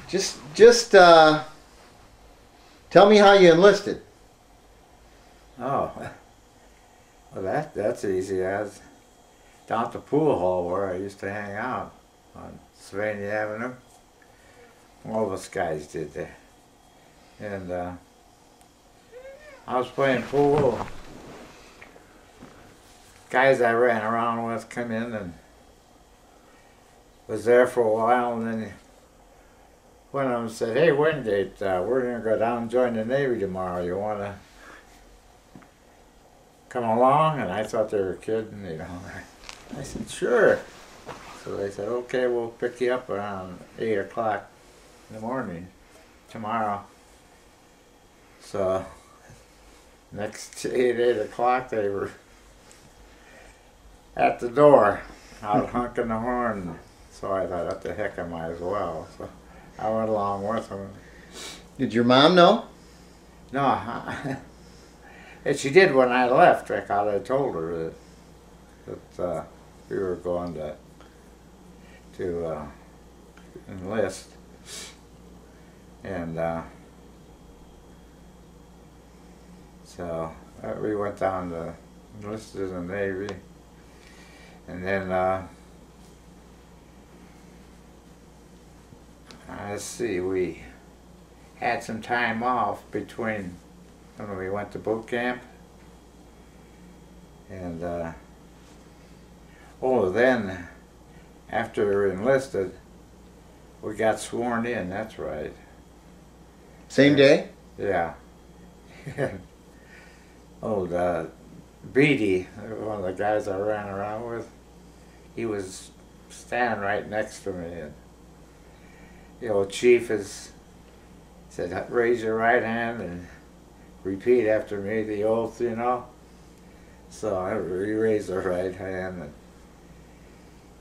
Just tell me how you enlisted. Oh, well that's easy. I was down at the pool hall where I used to hang out on Sylvania Avenue. All of us guys did there. And I was playing pool. Guys I ran around with come in and was there for a while, and then one of them said, "Hey, Wingate, we're going to go down and join the Navy tomorrow. You want to come along?" And I thought they were kidding, you know. I said, "Sure." So they said, "Okay, we'll pick you up around 8 o'clock in the morning tomorrow." So next 8 o'clock they were at the door, out honking the horn. So I thought, what the heck, I might as well. So I went along with them. Did your mom know? No, and she did when I left. I thought I told her that we were going to enlist, and so we went down to enlisted in the Navy, and then let's see, we had some time off between when we went to boot camp, and then after we were enlisted, we got sworn in. That's right. Same day? Yeah. Old Beatty, one of the guys I ran around with, he was standing right next to me, and the old chief said, "Raise your right hand and repeat after me the oath," you know. So I raised the right hand, and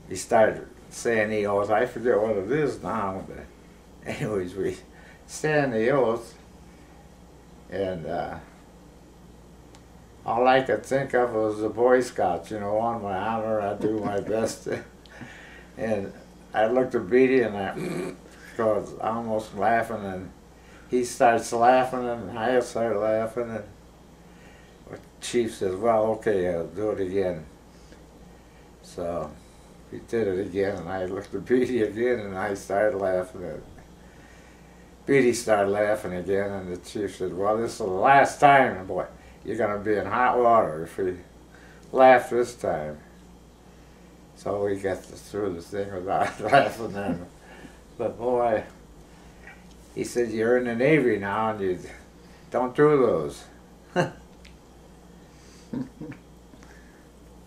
he started saying the oath. I forget what it is now, but anyways, we sang the oath, and all I could think of was the Boy Scouts, you know, on my honor, I do my best. And I looked at Beatty, and I was almost laughing, and he starts laughing, and I started laughing, and the chief says, "Well, okay, I'll do it again." So he did it again, and I looked at Beatty again, and I started laughing. And Beatty started laughing again, and the chief said, "Well, this is the last time, boy. You're going to be in hot water if we laugh this time." So we got through the thing without laughing then. But boy, he said, "You're in the Navy now, and you don't do those."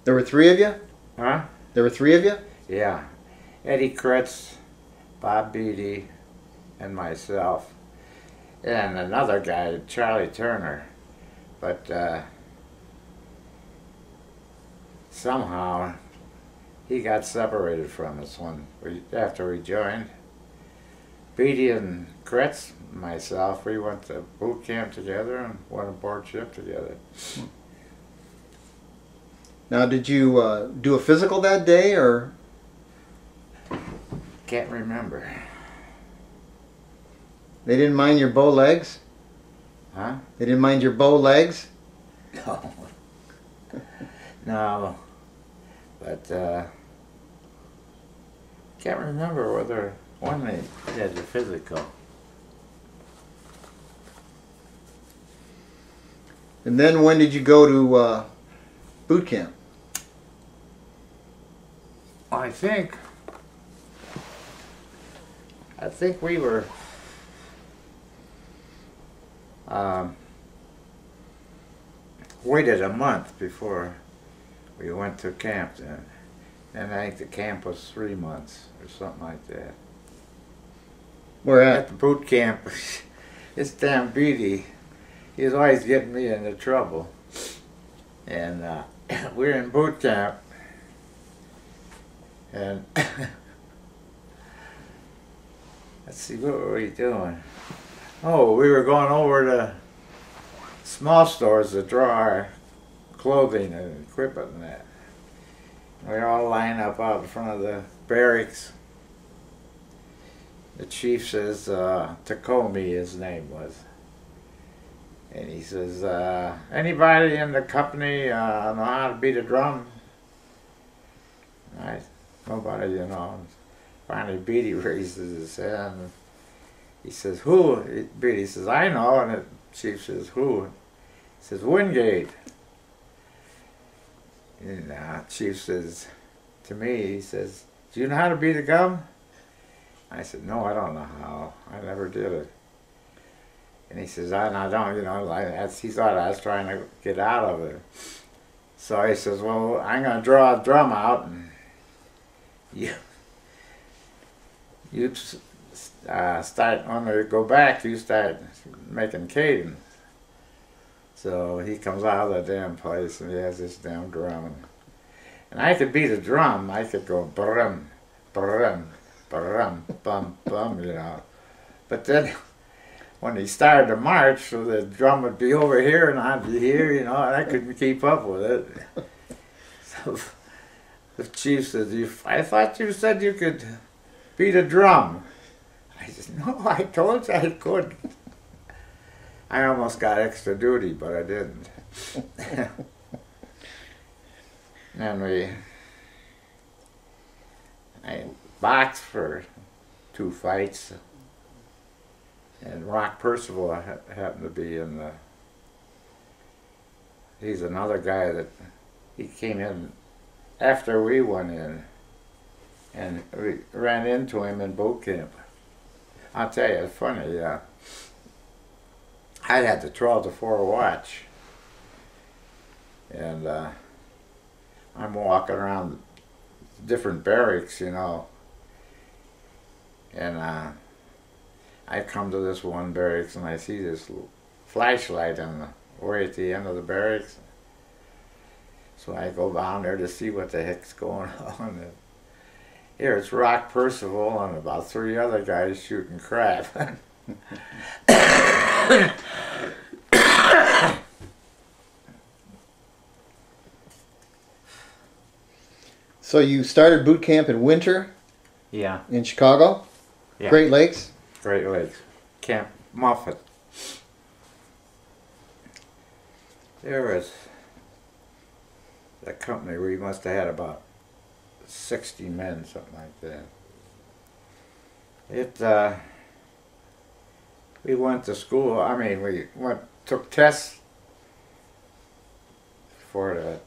There were three of you? Huh? There were three of you? Yeah. Eddie Kretz, Bob Beatty, and myself. And another guy, Charlie Turner. But somehow he got separated from us after we joined. Beatty and Kretz, myself, we went to boot camp together and went aboard ship together. Now, did you do a physical that day, or? Can't remember. They didn't mind your bow legs? Huh? They didn't mind your bow legs? No. No. But can't remember whether one they had the physical. And then when did you go to boot camp? I think we were waited a month before we went to camp then. And I think the camp was 3 months or something like that. Where At at? the boot camp, this damn Beatty, he was always getting me into trouble. And we were in boot camp, and let's see, what were we doing? Oh, we were going over to small stores to draw our clothing and equipment and that. We all lined up out in front of the barracks, the chief says, Takomi his name was. And he says, anybody in the company know how to beat a drum? Nobody, you know. Finally, Beatty raises his hand. He says, who? Beatty says, I know. And the chief says, who? He says, Wingate. And chief says to me, he says, do you know how to beat a gum? I said, no, I don't know how. I never did it. And he says, I don't, you know, he thought I was trying to get out of it. So he says, well, I'm going to draw a drum out, and you start, when we go back, you start making cadence. So he comes out of the damn place, and he has this damn drum. And I could beat a drum. I could go brum, brum, brum, bum, bum, you know. But then, when he started to march, so the drum would be over here and I'd be here, you know, and I couldn't keep up with it. So the chief says, I thought you said you could beat a drum. I said, no, I told you I could. I almost got extra duty, but I didn't. And I boxed for 2 fights. And Rock Percival happened to be in the... He's another guy that... He came in after we went in. And we ran into him in boot camp. I'll tell you, it's funny. I had the 12 to 4 watch. And I'm walking around different barracks, you know. And I come to this one barracks and I see this flashlight way at the end of the barracks. So I go down there to see what the heck's going on. And here it's Rock Percival and about 3 other guys shooting crap. So you started boot camp in winter? Yeah. In Chicago? Yeah. Great Lakes? Great Lakes. Camp Moffett. There was a company where we must have had about 60 men, something like that. We went to school, I mean, we took tests to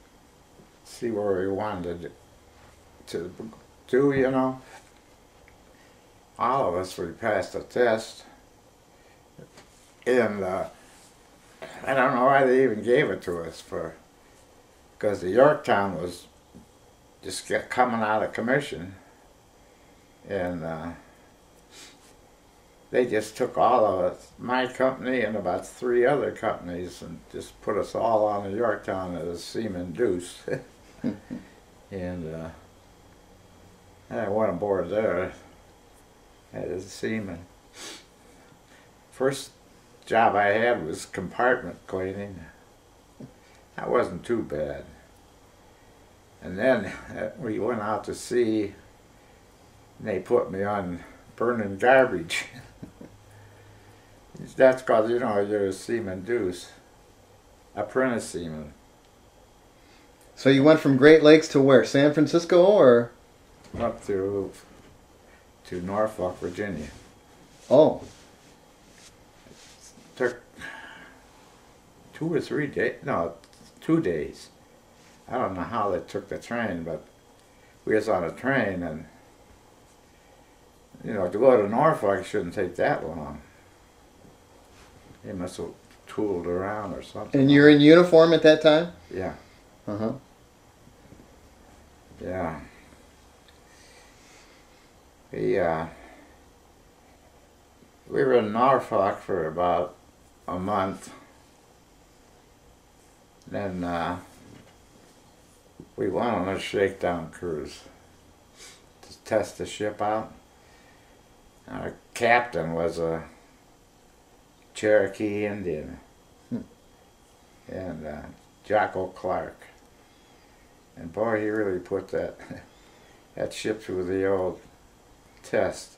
see where we wanted to do, you know. All of us, we passed the test. And I don't know why they even gave it to us, because the Yorktown was just coming out of commission. And they just took all of us, my company and about 3 other companies, and just put us all on the Yorktown as seaman deuce. And I went aboard there as a seaman. First job I had was compartment cleaning. That wasn't too bad. And then we went out to sea, and they put me on burning garbage. That's because, you know, you're a seaman deuce, apprentice seaman. So you went from Great Lakes to where? San Francisco or? Up to Norfolk, Virginia. Oh. It took 2 or 3 days, no, 2 days. I don't know how they took the train, but we was on a train, and, you know, to go to Norfolk it shouldn't take that long. They must have tooled around or something. And you're in uniform at that time? Yeah. Uh-huh. Yeah. We were in Norfolk for about a month. Then we went on a shakedown cruise to test the ship out. Our captain was a Cherokee Indian, and Jocko Clark. And boy, he really put that ship through the old test.